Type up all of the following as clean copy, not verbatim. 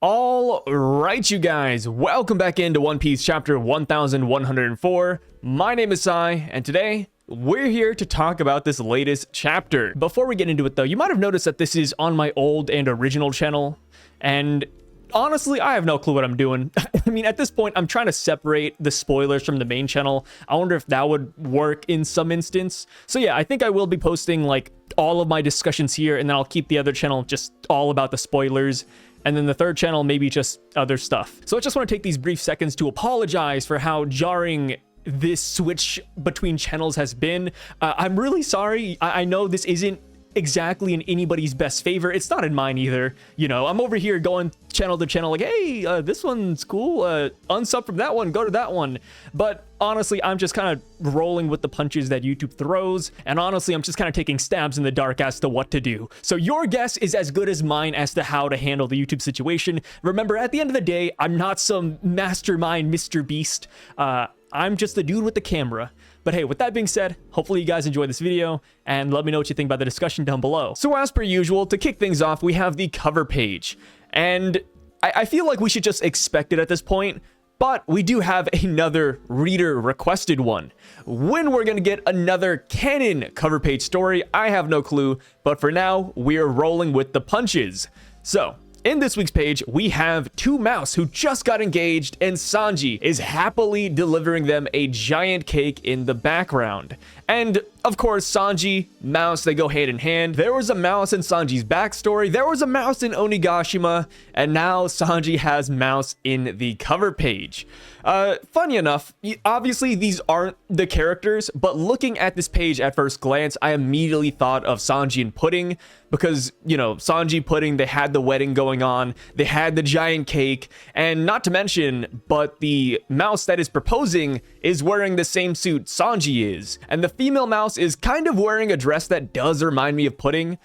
All right, you guys, welcome back into One Piece chapter 1104. My name is Sai, and today we're here to talk about this latest chapter. Before we get into it though, you might have noticed that this is on my old and original channel, and honestly, I have no clue what I'm doing. I mean, at this point, I'm trying to separate the spoilers from the main channel. I wonder if that would work in some instance. So yeah, I think I will be posting like all of my discussions here, and then I'll keep the other channel just all about the spoilers. And then the third channel, maybe just other stuff. So I just want to take these brief seconds to apologize for how jarring this switch between channels has been. I'm really sorry. I know this isn't exactly in anybody's best favor. It's not in mine either. You know, I'm over here going channel to channel like, hey, this one's cool. Unsub from that one, go to that one. But honestly, I'm just kind of rolling with the punches that YouTube throws. And honestly, I'm just kind of taking stabs in the dark as to what to do. So your guess is as good as mine as to how to handle the YouTube situation. Remember, at the end of the day, I'm not some mastermind Mr. Beast. I'm just the dude with the camera. But hey, with that being said, hopefully you guys enjoyed this video, and let me know what you think about the discussion down below. So as per usual, to kick things off, we have the cover page. And I feel like we should just expect it at this point, but we do have another reader requested one. When we're gonna get another canon cover page story, I have no clue, but for now, we're rolling with the punches. So, in this week's page, we have two mouse who just got engaged, and Sanji is happily delivering them a giant cake in the background. And of course, Sanji, Mouse, they go hand in hand. There was a mouse in Sanji's backstory, there was a mouse in Onigashima, and now Sanji has Mouse in the cover page. Funny enough, obviously these aren't the characters, but looking at this page at first glance, I immediately thought of Sanji and Pudding, because, you know, Sanji, Pudding, they had the wedding going on, they had the giant cake, and not to mention, but the mouse that is proposing is wearing the same suit Sanji is, and the female mouse is kind of wearing a dress that does remind me of Pudding.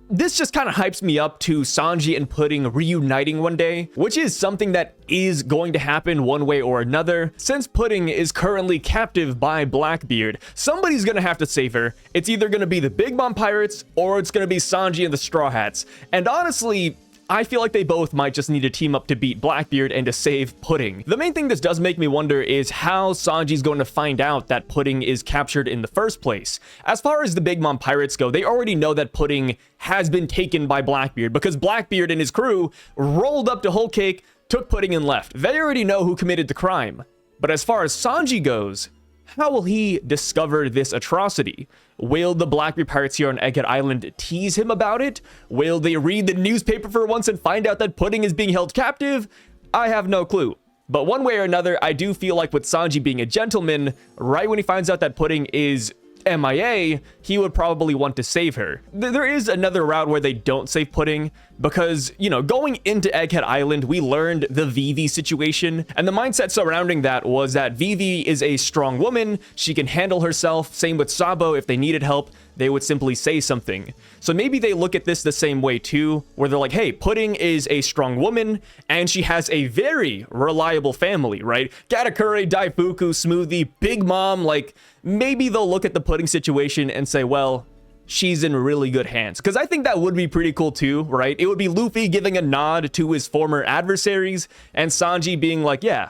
This just kind of hypes me up to Sanji and Pudding reuniting one day, which is something that is going to happen one way or another. Since Pudding is currently captive by Blackbeard, somebody's gonna have to save her. It's either gonna be the Big Mom Pirates, or it's gonna be Sanji and the Straw Hats. And honestly, I feel like they both might just need to team up to beat Blackbeard and to save Pudding. The main thing this does make me wonder is how Sanji's going to find out that Pudding is captured in the first place. As far as the Big Mom Pirates go, they already know that Pudding has been taken by Blackbeard, because Blackbeard and his crew rolled up to Whole Cake, took Pudding and left. They already know who committed the crime. But as far as Sanji goes, how will he discover this atrocity? Will the Blackbeard Pirates here on Egghead Island tease him about it? Will they read the newspaper for once and find out that Pudding is being held captive? I have no clue. But one way or another, I do feel like with Sanji being a gentleman, right when he finds out that Pudding is MIA, he would probably want to save her. There is another route where they don't save Pudding, because, you know, going into Egghead Island, we learned the Vivi situation, and the mindset surrounding that was that Vivi is a strong woman, she can handle herself, same with Sabo. If they needed help, they would simply say something. So maybe they look at this the same way too, where they're like, hey, Pudding is a strong woman, and she has a very reliable family, right? Katakuri, Daifuku, Smoothie, Big Mom, like, maybe they'll look at the Pudding situation and say, well, she's in really good hands. Because I think that would be pretty cool too, right? It would be Luffy giving a nod to his former adversaries, and Sanji being like, yeah,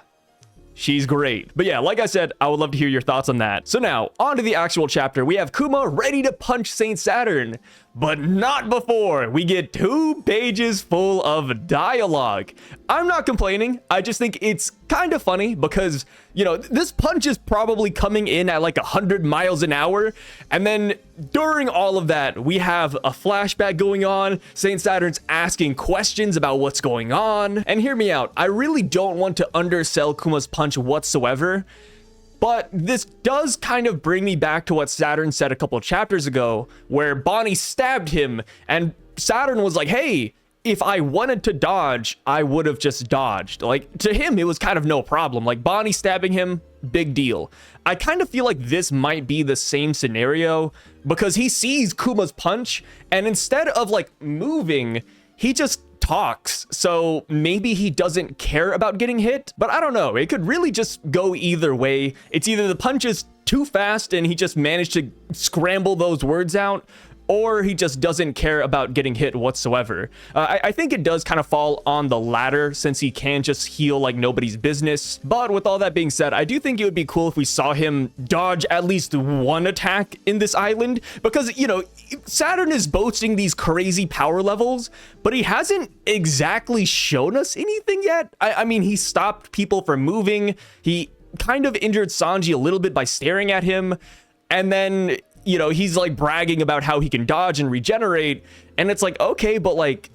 she's great. But yeah, like I said, I would love to hear your thoughts on that. So now, on to the actual chapter. We have Kuma ready to punch Saint Saturn, but not before we get 2 pages full of dialogue. I'm not complaining. I just think it's kind of funny because, you know, this punch is probably coming in at like 100 miles an hour. And then during all of that, we have a flashback going on. Saint Saturn's asking questions about what's going on. And hear me out. I really don't want to undersell Kuma's punch whatsoever, but this does kind of bring me back to what Saturn said a couple of chapters ago, where Bonnie stabbed him, and Saturn was like, hey, if I wanted to dodge, I would have just dodged. Like, to him, it was kind of no problem. Like, Bonnie stabbing him, big deal. I kind of feel like this might be the same scenario, because he sees Kuma's punch, and instead of, like, moving, he just talks. So maybe he doesn't care about getting hit, but I don't know. It could really just go either way. It's either the punch is too fast and he just managed to scramble those words out, or he just doesn't care about getting hit whatsoever. I think it does kind of fall on the latter, since he can just heal like nobody's business. But with all that being said, I do think it would be cool if we saw him dodge at least one attack in this island, because, you know, Saturn is boasting these crazy power levels, but he hasn't exactly shown us anything yet. I mean, he stopped people from moving. He kind of injured Sanji a little bit by staring at him, and then, you know, he's like bragging about how he can dodge and regenerate, and it's like, okay, but like,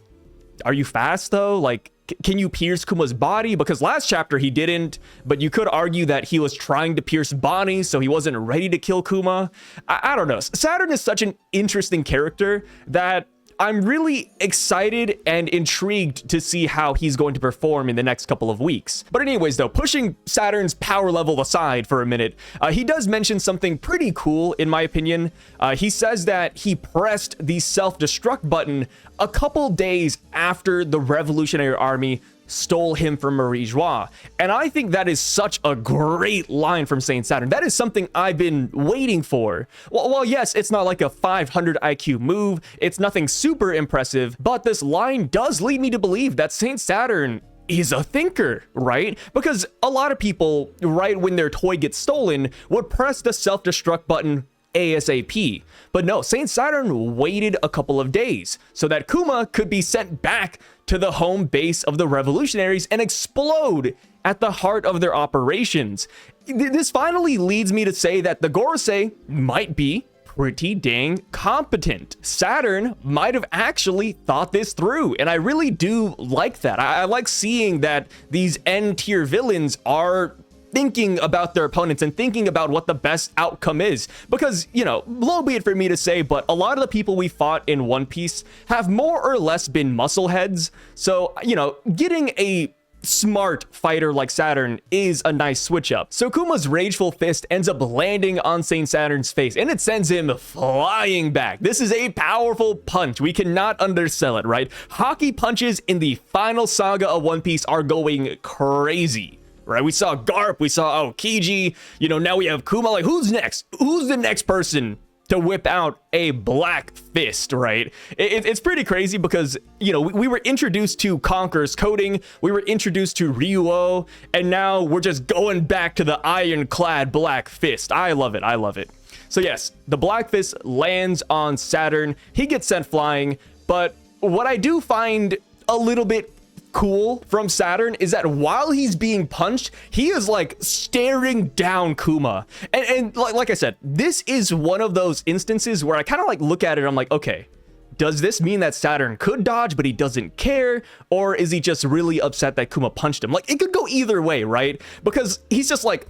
are you fast though? Like, can you pierce Kuma's body? Because last chapter he didn't, but you could argue that he was trying to pierce Bonnie, so he wasn't ready to kill Kuma. I don't know. Saturn is such an interesting character that I'm really excited and intrigued to see how he's going to perform in the next couple of weeks. But anyways, though, pushing Saturn's power level aside for a minute, he does mention something pretty cool, in my opinion. He says that he pressed the self-destruct button a couple days after the Revolutionary Army stole him from Marie Joie. And I think that is such a great line from Saint Saturn. That is something I've been waiting for. Well, yes, it's not like a 500 IQ move. It's nothing super impressive, but this line does lead me to believe that Saint Saturn is a thinker, right? Because a lot of people, right when their toy gets stolen, would press the self-destruct button ASAP. But no, Saint Saturn waited a couple of days so that Kuma could be sent back to the home base of the revolutionaries and explode at the heart of their operations. This finally leads me to say that the Gorosei might be pretty dang competent. Saturn might have actually thought this through, and I really do like that. I like seeing that these N-tier villains are thinking about their opponents and thinking about what the best outcome is. Because, you know, low be it for me to say, but a lot of the people we fought in One Piece have more or less been muscleheads. So, you know, getting a smart fighter like Saturn is a nice switch up. So Kuma's Rageful Fist ends up landing on Saint Saturn's face, and it sends him flying back. This is a powerful punch. We cannot undersell it, right? Hockey punches in the final saga of One Piece are going crazy. Right, we saw Garp, we saw Aokiji, you know, now we have Kuma. Like, who's next? Who's the next person to whip out a black fist, right? It's pretty crazy because, you know, we were introduced to Conqueror's coding, we were introduced to Ryuo, and now we're just going back to the ironclad black fist. I love it, I love it. So yes, the black fist lands on Saturn, he gets sent flying, but what I do find a little bit cool from Saturn is that while he's being punched, he is like staring down Kuma. And like I said, this is one of those instances where I kind of like look at it, I'm like, okay, does this mean that Saturn could dodge, but he doesn't care? Or is he just really upset that Kuma punched him? Like, it could go either way, right? Because he's just like,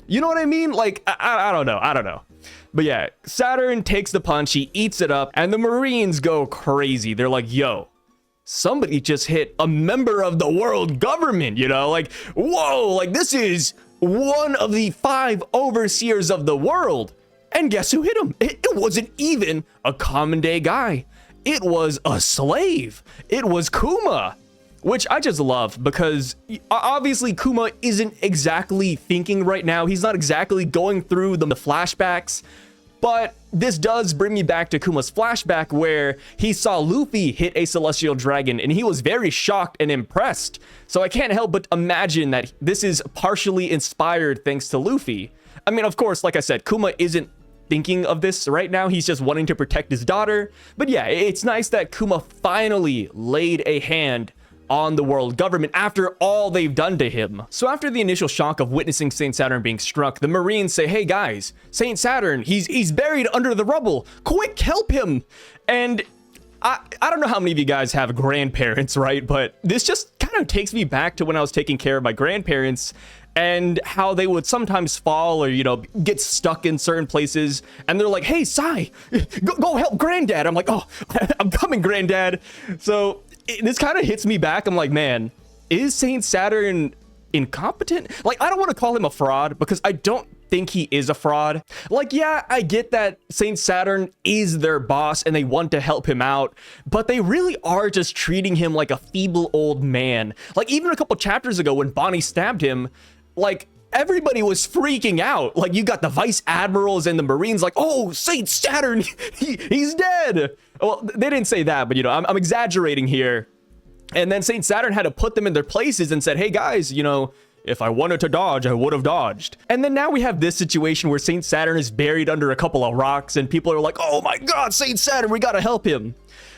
you know what I mean? Like, I don't know. But yeah, Saturn takes the punch, he eats it up, and the Marines go crazy. They're like, yo, somebody just hit a member of the world government, you know, like, whoa, like this is one of the 5 overseers of the world. And guess who hit him? It wasn't even a common day guy. It was a slave. It was Kuma, which I just love because obviously Kuma isn't exactly thinking right now. He's not exactly going through the flashbacks. But this does bring me back to Kuma's flashback where he saw Luffy hit a celestial dragon and he was very shocked and impressed. So I can't help but imagine that this is partially inspired thanks to Luffy. I mean, of course, like I said, Kuma isn't thinking of this right now. He's just wanting to protect his daughter. But yeah, it's nice that Kuma finally laid a hand on the world government after all they've done to him. So after the initial shock of witnessing Saint Saturn being struck, the Marines say, hey guys, Saint Saturn, he's buried under the rubble. Quick, help him. And I don't know how many of you guys have grandparents, right? But this just kind of takes me back to when I was taking care of my grandparents and how they would sometimes fall or, you know, get stuck in certain places. And they're like, hey, Sai, go help granddad. I'm like, oh, I'm coming, granddad. So this kind of hits me back. I'm like, man, is Saint Saturn incompetent? Like, I don't want to call him a fraud because I don't think he is a fraud. Like, yeah, I get that Saint Saturn is their boss and they want to help him out, but they really are just treating him like a feeble old man. Like, even a couple chapters ago when Bonnie stabbed him, like, everybody was freaking out. Like, you got the vice admirals and the Marines like, oh, Saint Saturn, he's dead. Well, they didn't say that, but, you know, I'm exaggerating here. And then Saint Saturn had to put them in their places and said, hey, guys, you know, if I wanted to dodge, I would have dodged. And then now we have this situation where Saint Saturn is buried under a couple of rocks and people are like, oh my God, Saint Saturn, we gotta help him.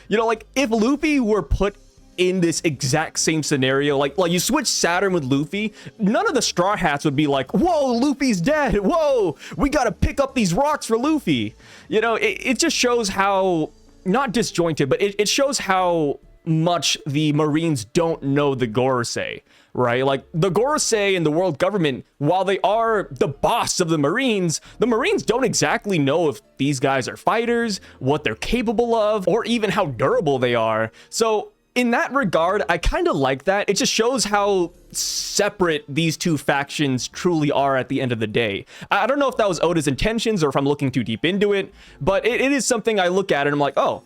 You know, like, if Luffy were put in this exact same scenario, like you switch Saturn with Luffy, none of the Straw Hats would be like, whoa, Luffy's dead, whoa, we gotta pick up these rocks for Luffy. You know, it just shows how, not disjointed, but it shows how much the Marines don't know the Gorosei, right? Like, the Gorosei and the world government, while they are the boss of the Marines don't exactly know if these guys are fighters, what they're capable of, or even how durable they are. So in that regard, I kind of like that. It just shows how separate these two factions truly are at the end of the day. I don't know if that was Oda's intentions or if I'm looking too deep into it, but it is something I look at and I'm like, oh,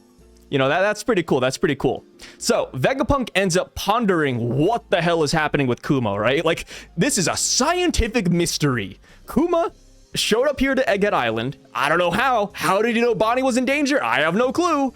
you know, that's pretty cool. That's pretty cool. So Vegapunk ends up pondering what the hell is happening with Kuma, right? Like, this is a scientific mystery. Kuma showed up here to Egghead Island. I don't know how. How did he know Bonnie was in danger? I have no clue.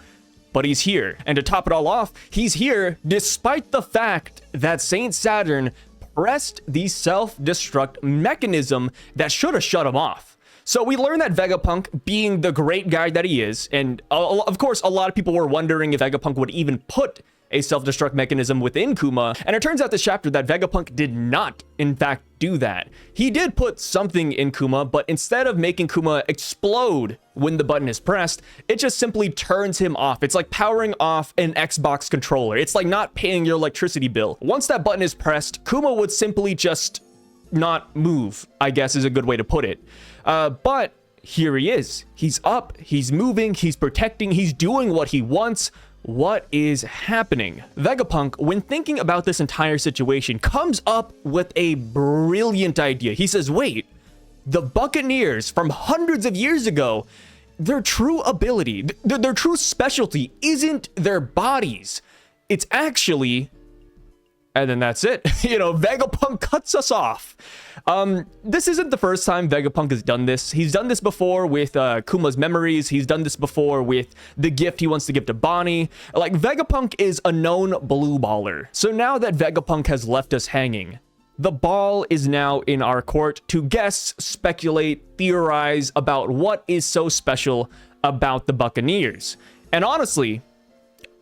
But he's here. And to top it all off, he's here despite the fact that Saint Saturn pressed the self-destruct mechanism that should have shut him off. So we learn that Vegapunk, being the great guy that he is, and of course, a lot of people were wondering if Vegapunk would even put a self-destruct mechanism within Kuma, and it turns out this chapter that Vegapunk did not, in fact, do that. He did put something in Kuma, but instead of making Kuma explode when the button is pressed, it just simply turns him off. It's like powering off an Xbox controller. It's like not paying your electricity bill. Once that button is pressed, Kuma would simply just not move, I guess is a good way to put it. But here he is. He's up, he's moving, he's protecting, he's doing what he wants. What is happening? Vegapunk, when thinking about this entire situation, comes up with a brilliant idea. He says, wait, the Buccaneers from hundreds of years ago, their true ability, their true specialty isn't their bodies. It's actually... And then that's it. You know, Vegapunk cuts us off. This isn't the first time Vegapunk has done this. He's done this before with Kuma's memories. He's done this before with the gift he wants to give to Bonnie. Like, Vegapunk is a known blue baller. So now that Vegapunk has left us hanging, the ball is now in our court to guess, speculate, theorize about what is so special about the Buccaneers. And honestly,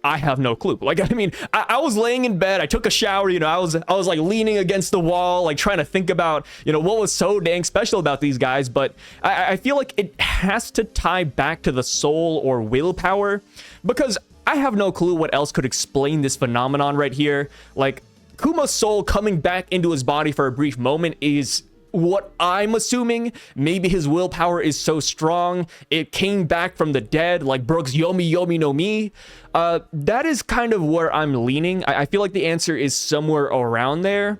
I have no clue. Like, I mean, I was laying in bed, I took a shower, you know, I was like leaning against the wall, like trying to think about, you know, what was so dang special about these guys. But I feel like it has to tie back to the soul or willpower, because I have no clue what else could explain this phenomenon right here. Like, Kuma's soul coming back into his body for a brief moment is what I'm assuming. Maybe his willpower is so strong it came back from the dead, like Brooks' Yomi Yomi no Mi. That is kind of where I'm leaning. I feel like the answer is somewhere around there,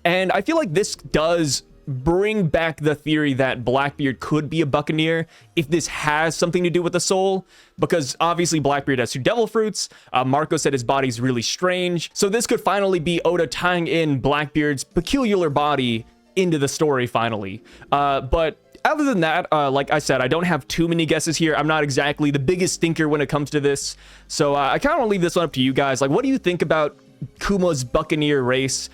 and I feel like this does bring back the theory that Blackbeard could be a Buccaneer if this has something to do with the soul, because obviously Blackbeard has 2 devil fruits. Marco said his body's really strange, so this could finally be Oda tying in Blackbeard's peculiar body into the story finally. But other than that, like I said, I don't have too many guesses here. I'm not exactly the biggest thinker when it comes to this, so I kind of want to leave this one up to you guys. Like, what do you think about Kuma's Buccaneer race?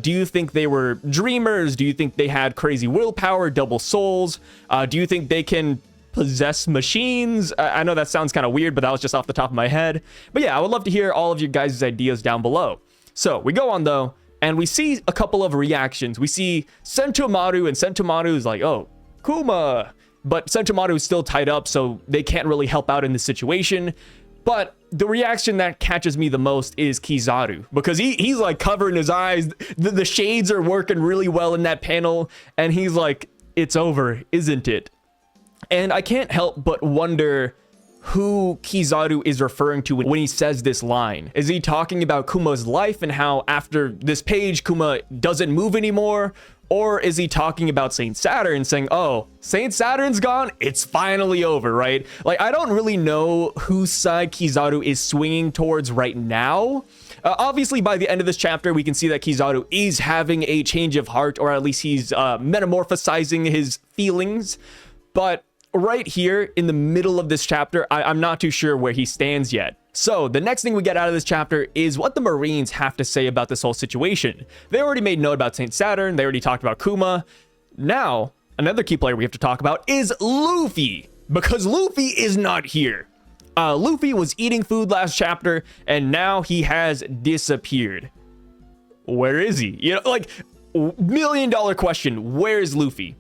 Do you think they were dreamers? Do you think they had crazy willpower, double souls? Do you think they can possess machines? I know that sounds kind of weird, but that was just off the top of my head. But yeah, I would love to hear all of your guys' ideas down below. So we go on though, and we see a couple of reactions. We see Sentomaru, and Sentomaru is like, oh, Kuma. But Sentomaru is still tied up, so they can't really help out in this situation. But the reaction that catches me the most is Kizaru, because he's like covering his eyes. The shades are working really well in that panel, and he's like, it's over, isn't it? And I can't help but wonder who Kizaru is referring to when he says this line. Is he talking about Kuma's life and how after this page Kuma doesn't move anymore? Or is he talking about Saint Saturn, saying, oh, Saint Saturn's gone, it's finally over, right? Like, I don't really know whose side Kizaru is swinging towards right now. Obviously, by the end of this chapter, we can see that Kizaru is having a change of heart, or at least he's metamorphosizing his feelings. But right here in the middle of this chapter, I'm not too sure where he stands yet. So the next thing we get out of this chapter is what the Marines have to say about this whole situation. They already made note about Saint Saturn. They already talked about Kuma. Now, another key player we have to talk about is Luffy, because Luffy is not here. Luffy was eating food last chapter, and now he has disappeared. Where is he? You know, like, $1,000,000 question. Where is Luffy?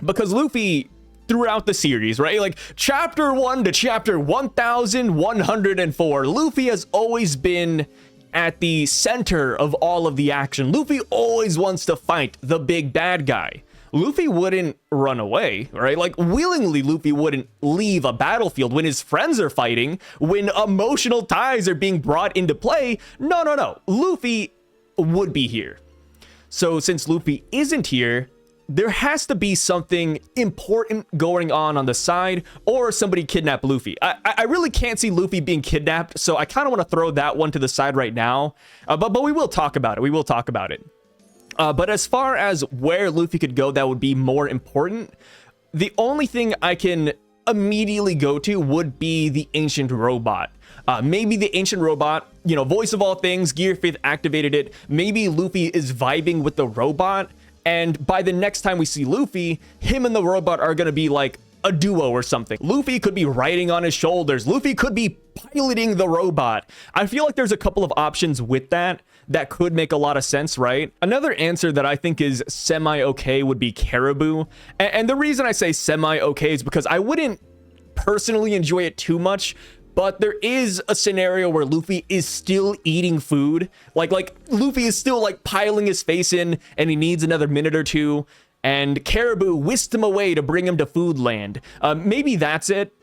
Because Luffy, throughout the series, right? Like chapter 1 to chapter 1104, Luffy has always been at the center of all of the action. Luffy always wants to fight the big bad guy. Luffy wouldn't run away, right? Like willingly, Luffy wouldn't leave a battlefield when his friends are fighting, when emotional ties are being brought into play. No. Luffy would be here. So since Luffy isn't here, there has to be something important going on the side, or somebody kidnapped Luffy. I really can't see Luffy being kidnapped, so I kind of want to throw that one to the side right now. But we will talk about it. We will talk about it. But as far as where Luffy could go that would be more important, the only thing I can immediately go to would be the ancient robot. Maybe the ancient robot, you know, voice of all things, Gear 5th activated it. Maybe Luffy is vibing with the robot, and by the next time we see Luffy, him and the robot are going to be like a duo or something. Luffy could be riding on his shoulders. Luffy could be piloting the robot. I feel like there's a couple of options with that could make a lot of sense, right? Another answer that I think is semi-okay would be Caribou. And the reason I say semi-okay is because I wouldn't personally enjoy it too much, but there is a scenario where Luffy is still eating food. Like Luffy is still like piling his face in and he needs another minute or two. And Caribou whisked him away to bring him to Food Land. Maybe that's it.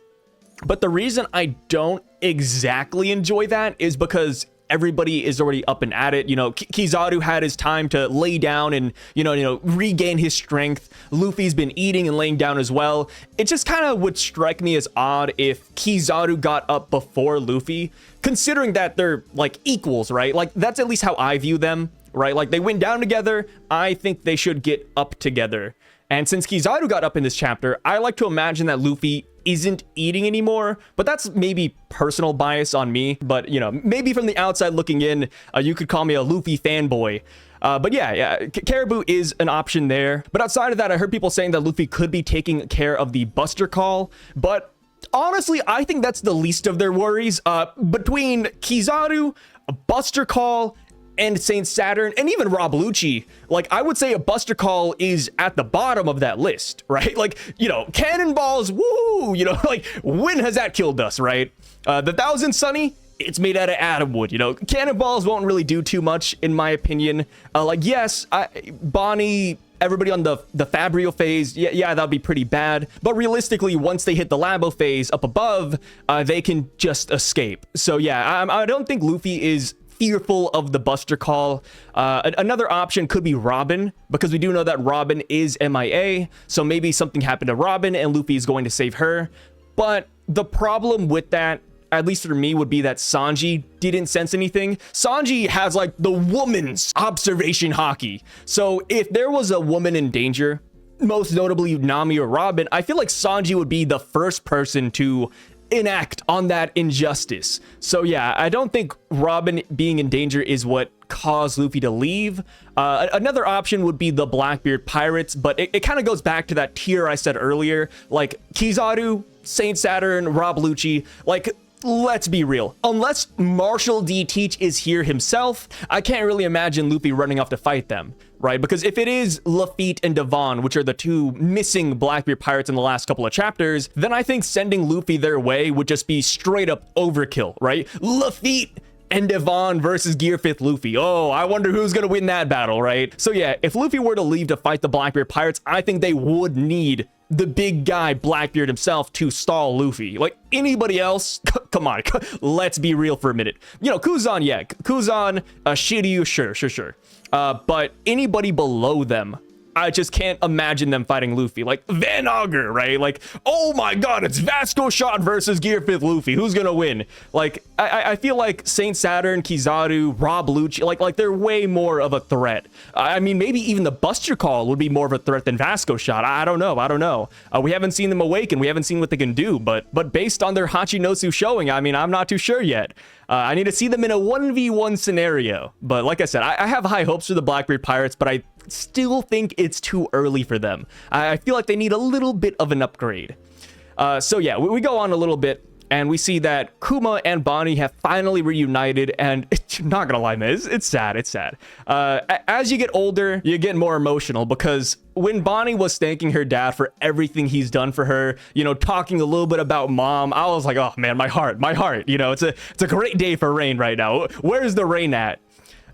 But the reason I don't exactly enjoy that is because everybody is already up and at it. You know, Kizaru had his time to lay down and, you know, regain his strength. Luffy's been eating and laying down as well. It just kind of would strike me as odd if Kizaru got up before Luffy, considering that they're like equals, right? Like that's at least how I view them, right? Like they went down together. I think they should get up together. And since Kizaru got up in this chapter, I like to imagine that Luffy isn't eating anymore, but that's maybe personal bias on me. But, you know, maybe from the outside looking in, you could call me a Luffy fanboy. But yeah, Caribou is an option there. But outside of that, I heard people saying that Luffy could be taking care of the Buster Call. But honestly, I think that's the least of their worries. Between Kizaru, Buster Call, and Saint Saturn, and even Rob Lucci, like I would say a Buster Call is at the bottom of that list, right? Like, you know, cannonballs, woo, you know, like when has that killed us, right? The Thousand Sunny, it's made out of atom wood, you know. Cannonballs won't really do too much, in my opinion. Like, yes, Bonnie, everybody on the Fabrio phase, yeah, that'd be pretty bad. But realistically, once they hit the Labo phase up above, they can just escape. So yeah, I don't think Luffy is fearful of the Buster Call. Another option could be Robin, because we do know that Robin is MIA, so maybe something happened to Robin and Luffy is going to save her. But the problem with that, at least for me, would be that Sanji didn't sense anything. Sanji has like the woman's observation hockey. So if there was a woman in danger, most notably Nami or Robin, I feel like Sanji would be the first person to enact on that injustice. So yeah, I don't think Robin being in danger is what caused Luffy to leave. Another option would be the Blackbeard Pirates, but it kind of goes back to that tier I said earlier, like Kizaru, Saint Saturn, Rob Lucci. Like, let's be real, unless Marshall D. Teach is here himself, I can't really imagine Luffy running off to fight them, right? Because if it is Lafitte and Devon, which are the two missing Blackbeard pirates in the last couple of chapters, then I think sending Luffy their way would just be straight up overkill, right? Lafitte and Devon versus Gear 5th Luffy. Oh, I wonder who's gonna win that battle, right? So yeah, if Luffy were to leave to fight the Blackbeard pirates, I think they would need the big guy Blackbeard himself to stall Luffy. Like anybody else, come on, let's be real for a minute. You know, Kuzan, yeah, Kuzan, Shiryu, sure. But anybody below them, I just can't imagine them fighting Luffy. Like, Van Augur, right? Like, oh my god, it's Vasco Shot versus Gear 5th Luffy. Who's gonna win? Like, I feel like Saint Saturn, Kizaru, Rob Lucci, like they're way more of a threat. I mean, maybe even the Buster Call would be more of a threat than Vasco Shot. I don't know. We haven't seen them awaken. We haven't seen what they can do, but based on their Hachinosu showing, I mean, I'm not too sure yet. I need to see them in a 1v1 scenario. But like I said, I have high hopes for the Blackbeard Pirates, but I still think it's too early for them. I feel like they need a little bit of an upgrade. So yeah, we go on a little bit, and we see that Kuma and Bonnie have finally reunited, and not gonna lie, man, it's sad, it's sad. As you get older, you get more emotional, because when Bonnie was thanking her dad for everything he's done for her, you know, talking a little bit about mom, I was like, oh man, my heart, you know, it's a great day for Rain right now. Where's the Rain at?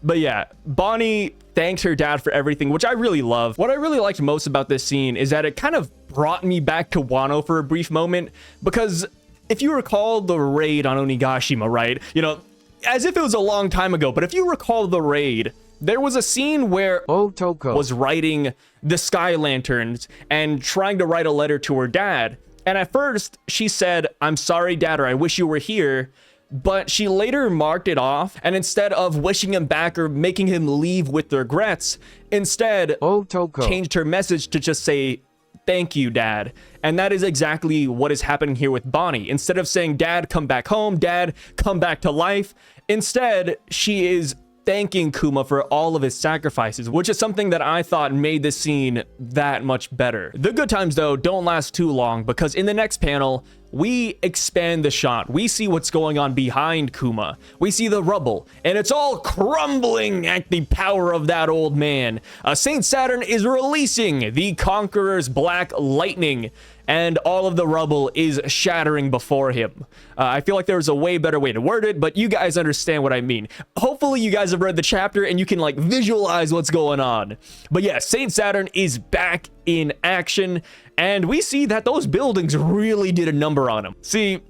But yeah, Bonnie thanked her dad for everything, which I really love. What I really liked most about this scene is that it kind of brought me back to Wano for a brief moment, because if you recall the raid on Onigashima, right? You know, as if it was a long time ago, but if you recall the raid, there was a scene where Otoko was writing the Sky Lanterns and trying to write a letter to her dad. And at first, she said, "I'm sorry, Dad," or "I wish you were here." But she later marked it off, and instead of wishing him back or making him leave with regrets, instead Otoko changed her message to just say, "Thank you, Dad." And that is exactly what is happening here with Bonnie. Instead of saying, "Dad, come back home," "Dad, come back to life," instead, she is thanking Kuma for all of his sacrifices, which is something that I thought made this scene that much better. The good times, though, don't last too long, because in the next panel, we expand the shot. We see what's going on behind Kuma. We see the rubble, and it's all crumbling at the power of that old man. Saint Saturn is releasing the Conqueror's Black Lightning, and all of the rubble is shattering before him. I feel like there's a way better way to word it, but you guys understand what I mean. Hopefully you guys have read the chapter and you can like visualize what's going on. But yeah, Saint Saturn is back in action, and we see that those buildings really did a number on him. See,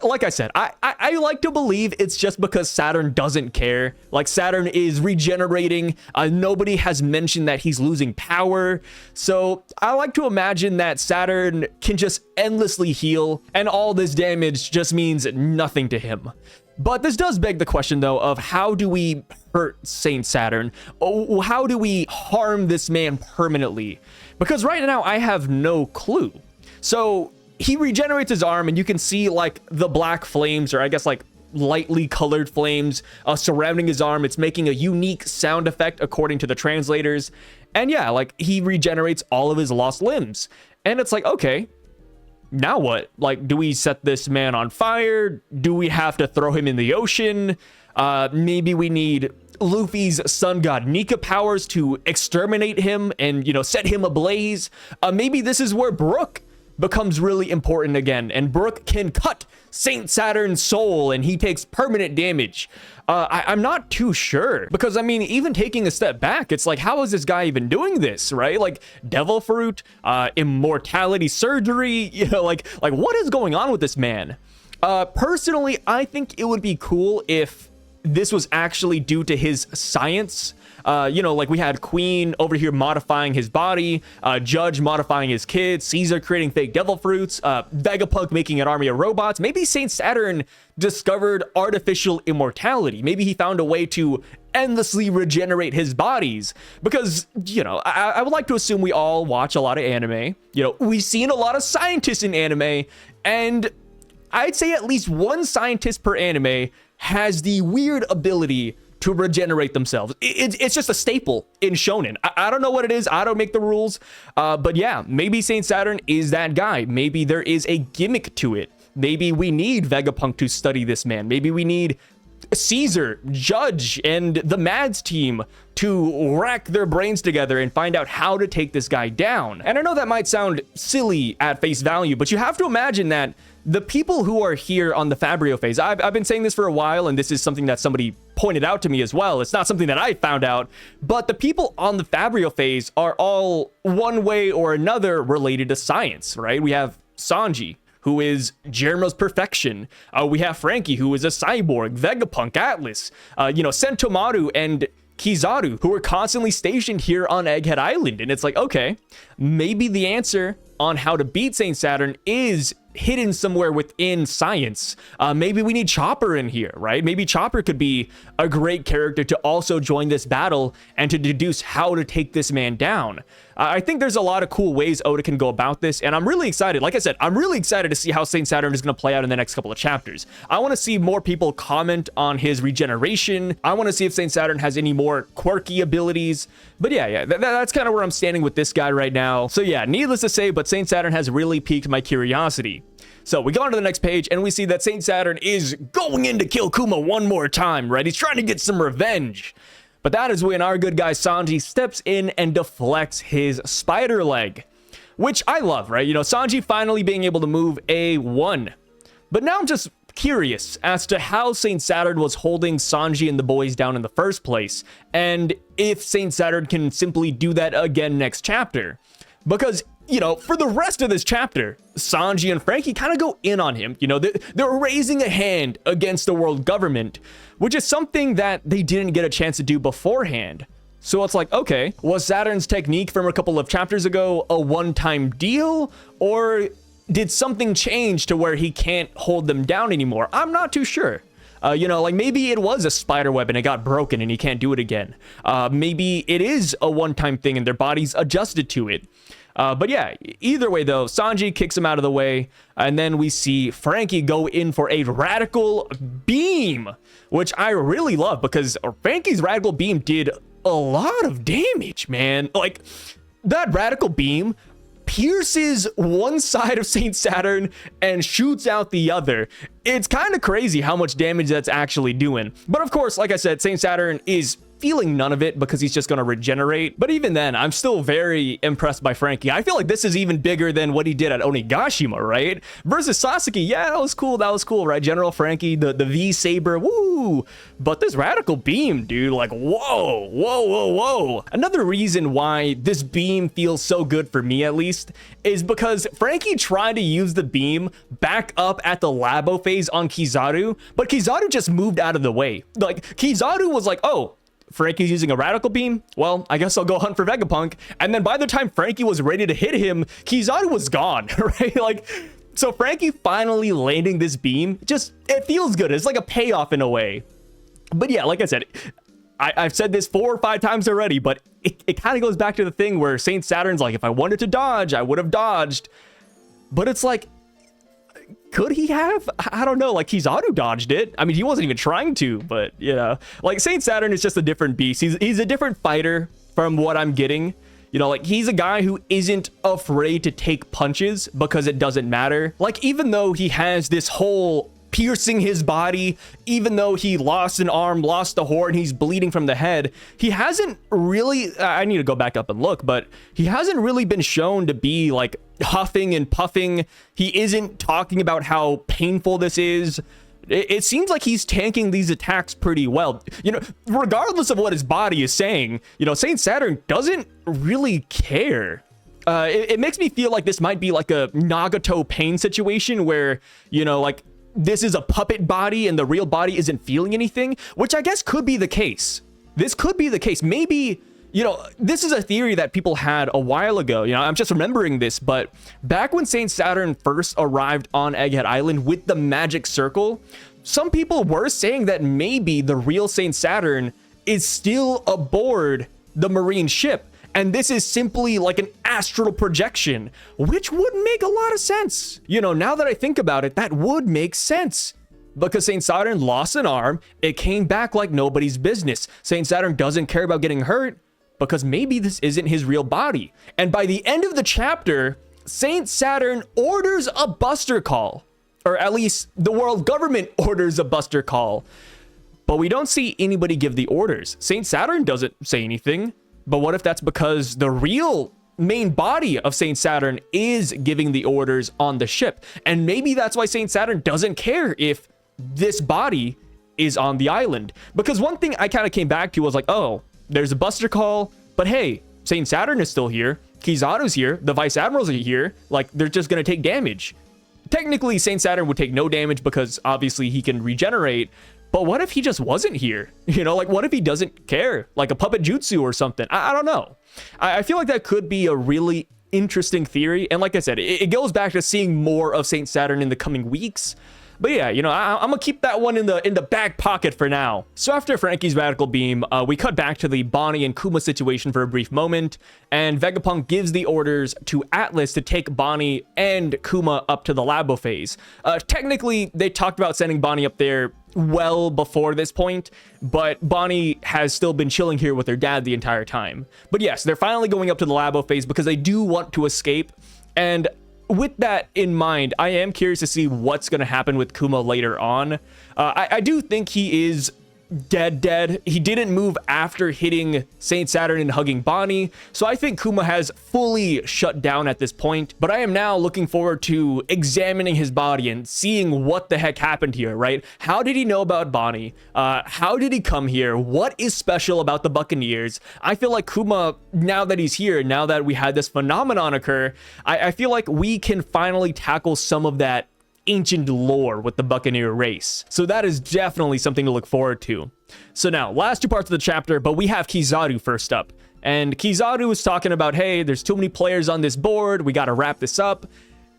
like I said, I like to believe it's just because Saturn doesn't care. Like, Saturn is regenerating. Nobody has mentioned that he's losing power. So I like to imagine that Saturn can just endlessly heal, and all this damage just means nothing to him. But this does beg the question, though, of how do we hurt Saint Saturn? How do we harm this man permanently? Because right now I have no clue. So he regenerates his arm, and you can see like the black flames, or I guess like lightly colored flames surrounding his arm. It's making a unique sound effect according to the translators. And yeah, like he regenerates all of his lost limbs. And it's like, okay, now what? Like, do we set this man on fire? Do we have to throw him in the ocean? Maybe we need Luffy's sun god Nika powers to exterminate him and, you know, set him ablaze. Maybe this is where Brook becomes really important again, and Brook can cut Saint Saturn's soul and he takes permanent damage. I'm not too sure, because I mean, even taking a step back, it's like, how is this guy even doing this, right? Like devil fruit, immortality surgery, you know, like what is going on with this man? Personally, I think it would be cool if this was actually due to his science. You know, like we had Queen over here modifying his body, Judge modifying his kids, Caesar creating fake devil fruits, Vegapunk making an army of robots. Maybe Saint Saturn discovered artificial immortality. Maybe he found a way to endlessly regenerate his bodies, because, you know, I would like to assume we all watch a lot of anime. You know, we've seen a lot of scientists in anime, and I'd say at least one scientist per anime has the weird ability to regenerate themselves. It's just a staple in shonen. I don't know what it is. I don't make the rules. But yeah, maybe Saint Saturn is that guy. Maybe there is a gimmick to it. Maybe we need Vegapunk to study this man. Maybe we need Caesar, Judge, and the Mads team to rack their brains together and find out how to take this guy down. And I know that might sound silly at face value, but you have to imagine that the people who are here on the Fabrio phase, I've been saying this for a while, and this is something that somebody pointed out to me as well. It's not something that I found out, but the people on the Fabrio phase are all one way or another related to science, right? We have Sanji, who is Germa's perfection. We have Frankie, who is a cyborg, Vegapunk, Atlas, you know, Sentomaru and Kizaru, who are constantly stationed here on Egghead Island. And it's like, okay, maybe the answer on how to beat Saint Saturn is hidden somewhere within science. Maybe we need Chopper in here, right? Maybe Chopper could be a great character to also join this battle and to deduce how to take this man down. I think there's a lot of cool ways Oda can go about this, and I'm really excited. Like I said, I'm really excited to see how Saint Saturn is going to play out in the next couple of chapters. I want to see more people comment on his regeneration. I want to see if Saint Saturn has any more quirky abilities. But yeah, that's kind of where I'm standing with this guy right now. So yeah, needless to say, but Saint Saturn has really piqued my curiosity. So we go on to the next page and we see that Saint Saturn is going in to kill Kuma one more time, right? He's trying to get some revenge. But that is when our good guy Sanji steps in and deflects his spider leg, which I love, right? You know, Sanji finally being able to move A1. But now I'm just curious as to how Saint Saturn was holding Sanji and the boys down in the first place, and if Saint Saturn can simply do that again next chapter. Because, you know, for the rest of this chapter, Sanji and Frankie kind of go in on him. You know, they're raising a hand against the world government, which is something that they didn't get a chance to do beforehand. So it's like, okay, was Saturn's technique from a couple of chapters ago a one-time deal? Or did something change to where he can't hold them down anymore? I'm not too sure. You know, like maybe it was a spider web and it got broken and he can't do it again. Maybe it is a one-time thing and their bodies adjusted to it. But yeah, either way though, Sanji kicks him out of the way, and then we see Frankie go in for a radical beam, which I really love because Frankie's radical beam did a lot of damage, man. Like, that radical beam pierces one side of Saint Saturn and shoots out the other. It's kind of crazy how much damage that's actually doing. But of course, like I said, Saint Saturn is feeling none of it because he's just going to regenerate. But even then, I'm still very impressed by Frankie. I feel like this is even bigger than what he did at Onigashima, right? Versus Sasuke, yeah, that was cool, right? General Frankie, the V-Saber, woo! But this radical beam, dude, like, whoa. Another reason why this beam feels so good for me, at least, is because Frankie tried to use the beam back up at the Labo phase on Kizaru, but Kizaru just moved out of the way. Like, Kizaru was like, oh, Frankie's using a radical beam? Well, I guess I'll go hunt for Vegapunk. And then by the time Frankie was ready to hit him, Kizaru was gone, right? Like, so Frankie finally landing this beam, just, it feels good. It's like a payoff in a way. But yeah, like I said, I've said this 4 or 5 times already, but it kind of goes back to the thing where Saint Saturn's like, if I wanted to dodge, I would have dodged. But it's like, could he have? I don't know. Like, Kizaru dodged it. I mean, he wasn't even trying to, but, you know, like, Saint Saturn is just a different beast. He's a different fighter from what I'm getting. You know, like, he's a guy who isn't afraid to take punches because it doesn't matter. Like, even though he has this whole piercing his body, even though he lost an arm, lost a horn, he's bleeding from the head, he hasn't really, I need to go back up and look, but he hasn't really been shown to be like huffing and puffing. He isn't talking about how painful this is. It seems like he's tanking these attacks pretty well. You know, regardless of what his body is saying, you know, Saint Saturn doesn't really care. It makes me feel like this might be like a Nagato pain situation where, you know, like, this is a puppet body and the real body isn't feeling anything, which I guess could be the case. This could be the case. Maybe, you know, this is a theory that people had a while ago. You know, I'm just remembering this, but back when Saint Saturn first arrived on Egghead Island with the magic circle, some people were saying that maybe the real Saint Saturn is still aboard the marine ship. And this is simply like an astral projection, which would make a lot of sense. You know, now that I think about it, that would make sense. Because Saint Saturn lost an arm, it came back like nobody's business. Saint Saturn doesn't care about getting hurt because maybe this isn't his real body. And by the end of the chapter, Saint Saturn orders a buster call. Or at least the world government orders a buster call. But we don't see anybody give the orders. Saint Saturn doesn't say anything. But what if that's because the real main body of Saint Saturn is giving the orders on the ship? And maybe that's why Saint Saturn doesn't care if this body is on the island. Because one thing I kind of came back to was like, oh, there's a buster call, but hey, Saint Saturn is still here. Kizaru's here. The Vice Admirals are here. Like, they're just going to take damage. Technically, Saint Saturn would take no damage because obviously he can regenerate. But what if he just wasn't here? You know, like what if he doesn't care? Like a puppet jutsu or something? I don't know. I feel like that could be a really interesting theory. And like I said, it goes back to seeing more of Saint Saturn in the coming weeks. But yeah, you know, I'm gonna keep that one in the back pocket for now. So after Frankie's radical beam, we cut back to the Bonnie and Kuma situation for a brief moment, and Vegapunk gives the orders to Atlas to take Bonnie and Kuma up to the Labo phase. Technically, they talked about sending Bonnie up there well before this point, but Bonnie has still been chilling here with her dad the entire time. But yes, they're finally going up to the Labo phase because they do want to escape, and with that in mind, I am curious to see what's going to happen with Kuma later on. I do think he is dead. He didn't move after hitting Saint Saturn and hugging Bonnie, so I think Kuma has fully shut down at this point. But I am now looking forward to examining his body and seeing what the heck happened here, right? How did he know about Bonnie? How did he come here? What is special about the Buccaneers? I feel like Kuma, now that he's here, now that we had this phenomenon occur, I feel like we can finally tackle some of that ancient lore with the Buccaneer race. So that is definitely something to look forward to. So now, last two parts of the chapter, but we have Kizaru first up. And Kizaru is talking about, hey, there's too many players on this board, we gotta wrap this up.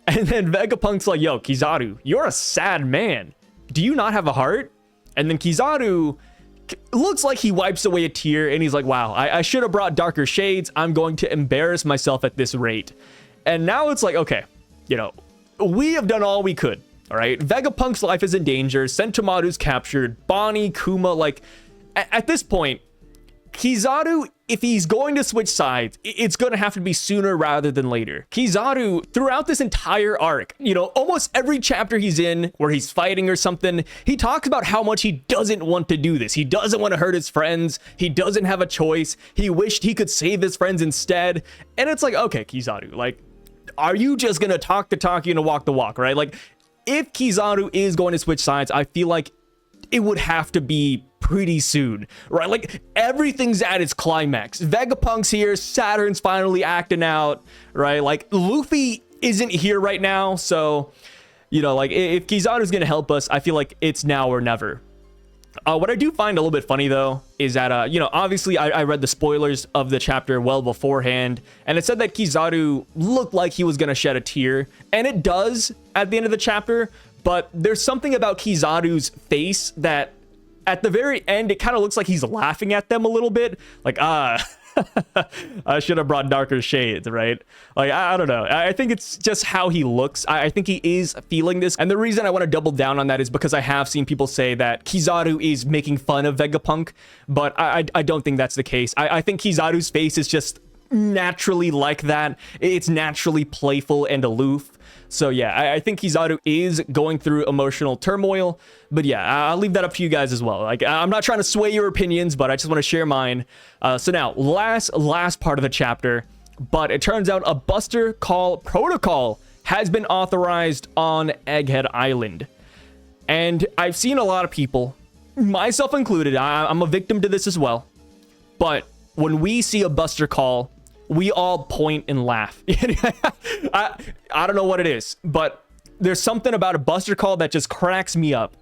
And then Vegapunk's like, yo, Kizaru, you're a sad man. Do you not have a heart? And then Kizaru looks like he wipes away a tear and he's like, wow, I should have brought darker shades. I'm going to embarrass myself at this rate. And now it's like, okay, you know, we have done all we could, all right? Vegapunk's life is in danger. Sentomaru's captured. Bonnie, Kuma, like, at this point, Kizaru, if he's going to switch sides, it's going to have to be sooner rather than later. Kizaru, throughout this entire arc, you know, almost every chapter he's in where he's fighting or something, he talks about how much he doesn't want to do this. He doesn't want to hurt his friends. He doesn't have a choice. He wished he could save his friends instead. And it's like, okay, Kizaru, like, are you just going to talk the talk, you know, walk the walk, right? Like, if Kizaru is going to switch sides, I feel like it would have to be pretty soon, right? Like, everything's at its climax. Vegapunk's here, Saturn's finally acting out, right? Like, Luffy isn't here right now, so, you know, like, if Kizaru's going to help us, I feel like it's now or never. What I do find a little bit funny, though, is that, you know, obviously I read the spoilers of the chapter well beforehand, and it said that Kizaru looked like he was going to shed a tear, and it does at the end of the chapter, but there's something about Kizaru's face that at the very end, it kind of looks like he's laughing at them a little bit, like, I should have brought darker shades, right? Like, I don't know. I think it's just how he looks. I think he is feeling this. And the reason I want to double down on that is because I have seen people say that Kizaru is making fun of Vegapunk, but I don't think that's the case. I think Kizaru's face is just naturally like that. It's naturally playful and aloof. So yeah, I think Kizaru is going through emotional turmoil, but yeah, I'll leave that up to you guys as well. Like, I'm not trying to sway your opinions, but I just want to share mine. So now, last part of the chapter, but it turns out a Buster Call protocol has been authorized on Egghead Island. And I've seen a lot of people, myself included, I'm a victim to this as well, but when we see a Buster Call, we all point and laugh. I don't know what it is, but there's something about a Buster Call that just cracks me up.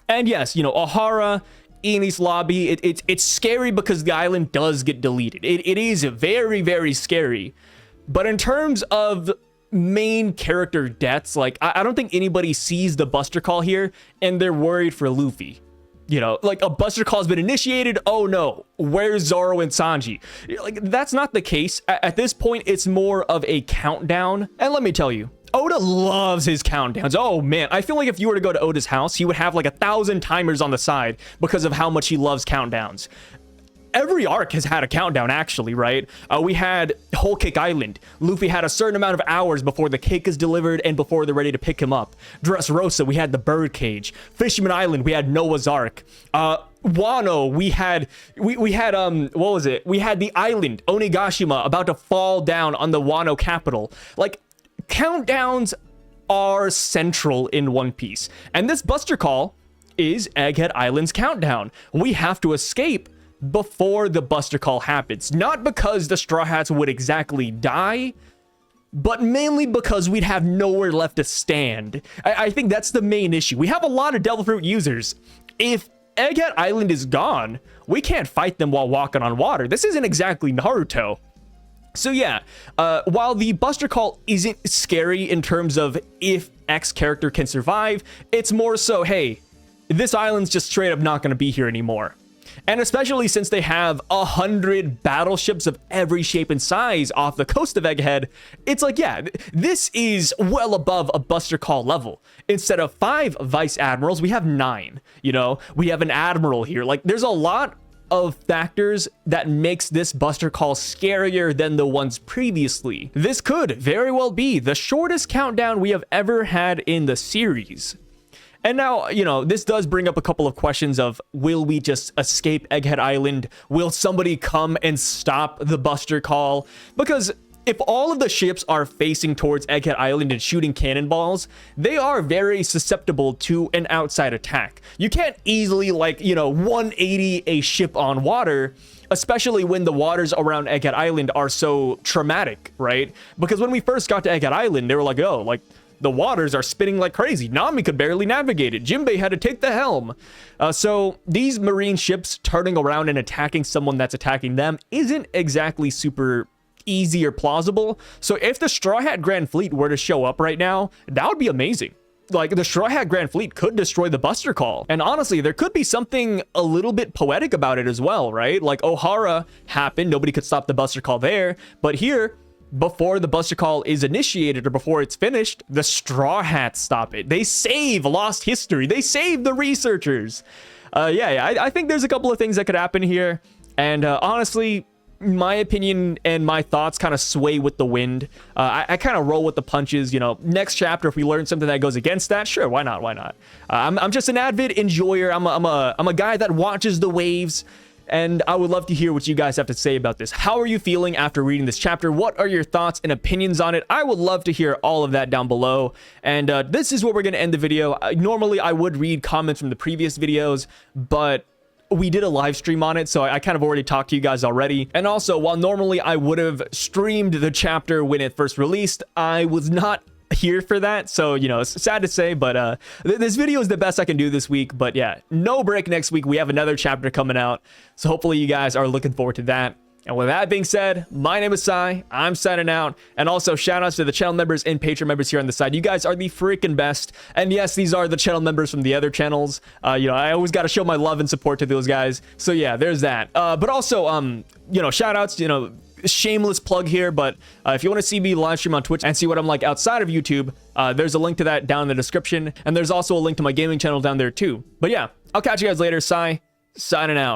And yes, you know, Ohara, Eni's lobby, it's scary because the island does get deleted. It is very, very scary. But in terms of main character deaths, like, I don't think anybody sees the Buster Call here and they're worried for Luffy. You know, like, a Buster Call has been initiated. Oh no, where's Zoro and Sanji? Like, that's not the case. At this point, it's more of a countdown. And let me tell you, Oda loves his countdowns. Oh man, I feel like if you were to go to Oda's house, he would have like 1,000 timers on the side because of how much he loves countdowns. Every arc has had a countdown, actually, right? We had Whole Cake Island. Luffy had a certain amount of hours before the cake is delivered and before they're ready to pick him up. Dressrosa, we had the Birdcage. Fisherman Island, we had Noah's Ark. Wano, we had what was it? We had the island, Onigashima, about to fall down on the Wano capital. Like, countdowns are central in One Piece. And this Buster Call is Egghead Island's countdown. We have to escape before the Buster Call happens. Not because the Straw Hats would exactly die, but mainly because we'd have nowhere left to stand. I think that's the main issue. We have a lot of Devil Fruit users, if Egghead Island is gone, we can't fight them while walking on water. This isn't exactly Naruto. So yeah, while the Buster Call isn't scary in terms of if X character can survive, it's more so, hey, this island's just straight up not going to be here anymore. And especially since they have 100 battleships of every shape and size off the coast of Egghead, it's like, yeah, this is well above a Buster Call level. Instead of 5 Vice Admirals, we have 9, you know? We have an Admiral here. Like, there's a lot of factors that makes this Buster Call scarier than the ones previously. This could very well be the shortest countdown we have ever had in the series. And now, you know, this does bring up a couple of questions of, will we just escape Egghead Island? Will somebody come and stop the Buster Call? Because if all of the ships are facing towards Egghead Island and shooting cannonballs, they are very susceptible to an outside attack. You can't easily, like, you know, 180 a ship on water, especially when the waters around Egghead Island are so traumatic, right? Because when we first got to Egghead Island, they were like, oh, like, the waters are spinning like crazy. Nami could barely navigate it. Jinbei had to take the helm. So these marine ships turning around and attacking someone that's attacking them isn't exactly super easy or plausible. So if the Straw Hat Grand Fleet were to show up right now, that would be amazing. Like, the Straw Hat Grand Fleet could destroy the Buster Call. And honestly, there could be something a little bit poetic about it as well, right? Like, Ohara happened. Nobody could stop the Buster Call there. But here, before the Buster Call is initiated or before it's finished, the Straw Hats stop it. They save lost history. They save the researchers. I think there's a couple of things that could happen here. And honestly, my opinion and my thoughts kind of sway with the wind. I kind of roll with the punches. You know, next chapter, if we learn something that goes against that, sure, why not? Why not? I'm just an avid enjoyer. I'm a guy that watches the waves. And I would love to hear what you guys have to say about this. How are you feeling after reading this chapter? What are your thoughts and opinions on it? I would love to hear all of that down below. And this is where we're going to end the video. Normally, I would read comments from the previous videos, but we did a live stream on it, so I kind of already talked to you guys already. And also, while normally I would have streamed the chapter when it first released, I was not here for that, so you know, it's sad to say, but this video is the best I can do this week. But yeah, no break next week. We have another chapter coming out, so hopefully you guys are looking forward to that. And with that being said, my name is Sai. I'm signing out. And also shout outs to the channel members and Patreon members here on the side. You guys are the freaking best. And yes, these are the channel members from the other channels. You know, I always got to show my love and support to those guys. So yeah, there's that. But also, you know, shout outs, you know, shameless plug here, but if you want to see me live stream on Twitch and see what I'm like outside of YouTube, there's a link to that down in the description, and there's also a link to my gaming channel down there too. But yeah, I'll catch you guys later. Sai, signing out.